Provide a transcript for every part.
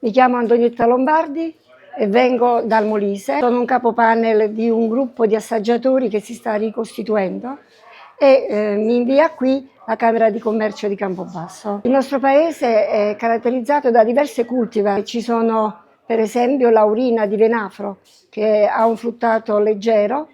Mi chiamo Antonietta Lombardi e vengo dal Molise. Sono un capopanel di un gruppo di assaggiatori che si sta ricostituendo e mi invia qui la Camera di Commercio di Campobasso. Il nostro paese è caratterizzato da diverse cultivar. Ci sono per esempio l'aurina di Venafro, che ha un fruttato leggero,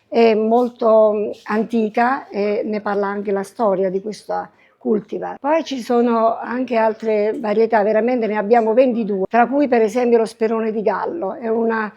è molto antica e ne parla anche la storia di questa cultivar. Poi ci sono anche altre varietà, veramente ne abbiamo 22, tra cui per esempio lo sperone di Gallo, è una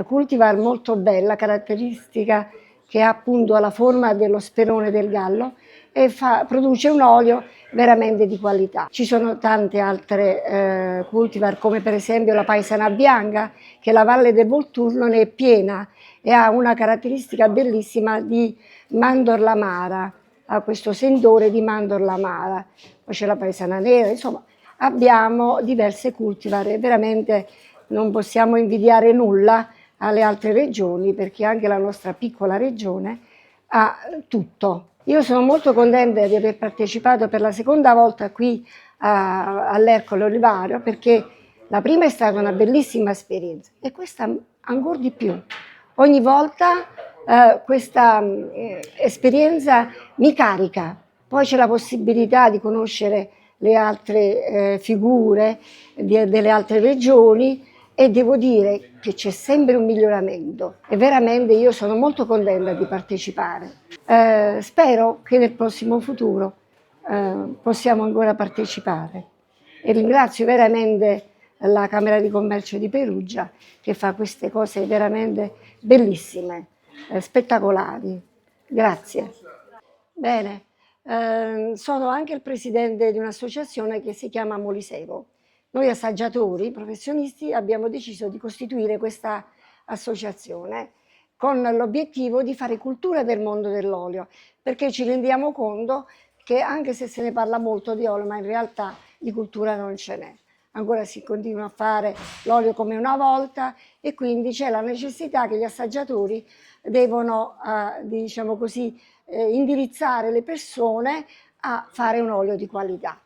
cultivar molto bella, caratteristica, che ha appunto la forma dello sperone del gallo e produce un olio veramente di qualità. Ci sono tante altre cultivar, come per esempio la paesana bianca, che la Valle del Volturno ne è piena e ha una caratteristica bellissima di mandorla amara, ha questo sentore di mandorla amara. Poi c'è la paesana nera, insomma abbiamo diverse cultivar e veramente non possiamo invidiare nulla alle altre regioni, perché anche la nostra piccola regione ha tutto. Io sono molto contenta di aver partecipato per la seconda volta qui all'Ercole Olivario, perché la prima è stata una bellissima esperienza e questa ancora di più. Ogni volta questa esperienza mi carica, poi c'è la possibilità di conoscere le altre figure delle altre regioni e devo dire che c'è sempre un miglioramento e veramente io sono molto contenta di partecipare. Spero che nel prossimo futuro possiamo ancora partecipare e ringrazio veramente la Camera di Commercio di Perugia che fa queste cose veramente bellissime, spettacolari. Grazie. Bene, sono anche il presidente di un'associazione che si chiama Molisero. Noi assaggiatori professionisti abbiamo deciso di costituire questa associazione con l'obiettivo di fare cultura del mondo dell'olio, perché ci rendiamo conto che anche se se ne parla molto di olio, ma in realtà di cultura non ce n'è. Ancora si continua a fare l'olio come una volta e quindi c'è la necessità che gli assaggiatori devono, diciamo così, indirizzare le persone a fare un olio di qualità.